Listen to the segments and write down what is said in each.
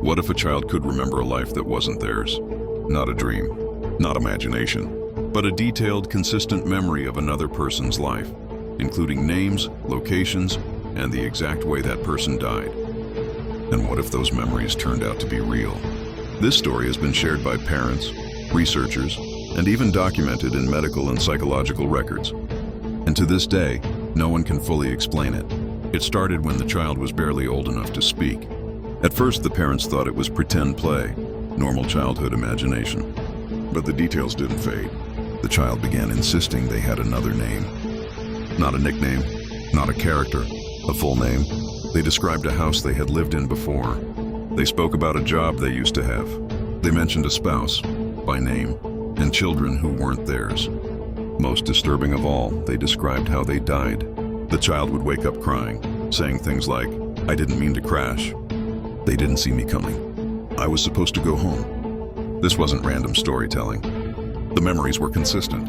What if a child could remember a life that wasn't theirs? Not a dream, not imagination, but a detailed, consistent memory of another person's life, including names, locations, and the exact way that person died. And what if those memories turned out to be real? This story has been shared by parents, researchers, and even documented in medical and psychological records. And to this day, no one can fully explain it. It started when the child was barely old enough to speak. At first, the parents thought it was pretend play, normal childhood imagination. But the details didn't fade. The child began insisting they had another name. Not a nickname, not a character, a full name. They described a house they had lived in before. They spoke about a job they used to have. They mentioned a spouse, by name, and children who weren't theirs. Most disturbing of all, they described how they died. The child would wake up crying, saying things like, "I didn't mean to crash. They didn't see me coming. I was supposed to go home." This wasn't random storytelling. The memories were consistent,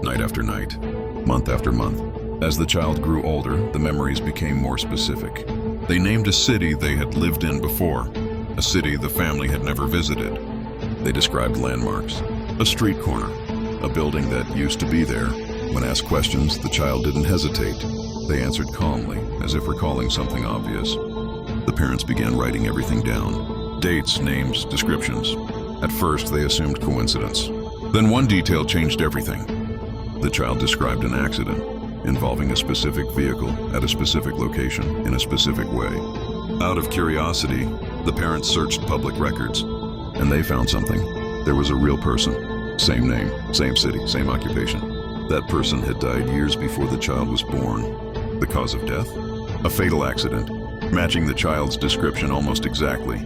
night after night, month after month. As the child grew older, the memories became more specific. They named a city they had lived in before, a city the family had never visited. They described landmarks, a street corner, a building that used to be there. When asked questions, the child didn't hesitate. They answered calmly, as if recalling something obvious. The parents began writing everything down. Dates, names, descriptions. At first, they assumed coincidence. Then one detail changed everything. The child described an accident involving a specific vehicle at a specific location in a specific way. Out of curiosity, the parents searched public records, and they found something. There was a real person. Same name, same city, same occupation. That person had died years before the child was born. The cause of death? A fatal accident, matching the child's description almost exactly.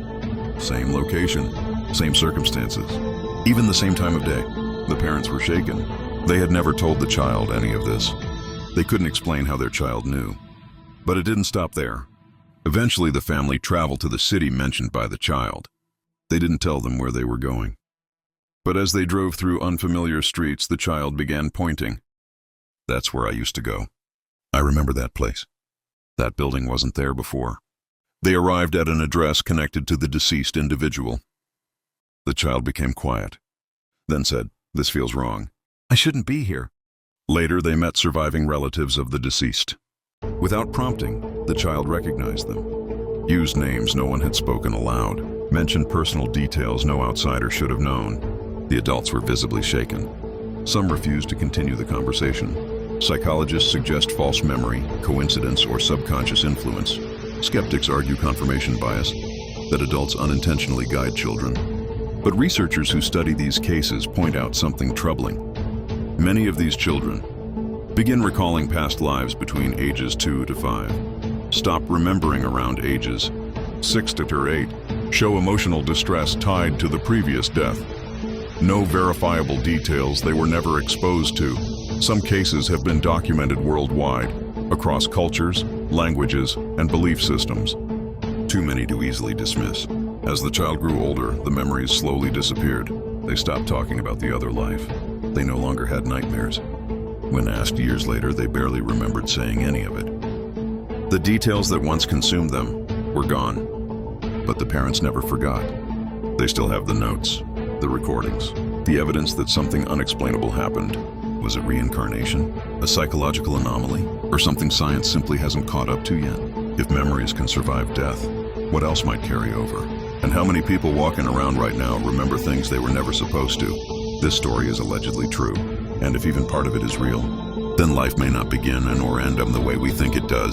Same location, same circumstances, even the same time of day. The parents were shaken. They had never told the child any of this. They couldn't explain how their child knew. But it didn't stop there. Eventually, the family traveled to the city mentioned by the child. They didn't tell them where they were going. But as they drove through unfamiliar streets, the child began pointing. "That's where I used to go. I remember that place. That building wasn't there before." They arrived at an address connected to the deceased individual. The child became quiet, then said, "This feels wrong. I shouldn't be here." Later, they met surviving relatives of the deceased. Without prompting, the child recognized them. Used names no one had spoken aloud, mentioned personal details no outsider should have known. The adults were visibly shaken. Some refused to continue the conversation. Psychologists suggest false memory, coincidence, or subconscious influence. Skeptics argue confirmation bias, that adults unintentionally guide children. But researchers who study these cases point out something troubling. Many of these children begin recalling past lives between ages 2 to 5, stop remembering around ages 6 to 8, show emotional distress tied to the previous death. No verifiable details they were never exposed to. Some cases have been documented worldwide, across cultures, languages, and belief systems. Too many to easily dismiss. As the child grew older, the memories slowly disappeared. They stopped talking about the other life. They no longer had nightmares. When asked years later, they barely remembered saying any of it. The details that once consumed them were gone, but the parents never forgot. They still have the notes, the recordings, the evidence that something unexplainable happened. Was it reincarnation, a psychological anomaly, or something science simply hasn't caught up to yet? If memories can survive death, what else might carry over? And how many people walking around right now remember things they were never supposed to? This story is allegedly true, and if even part of it is real, then life may not begin and or end the way we think it does.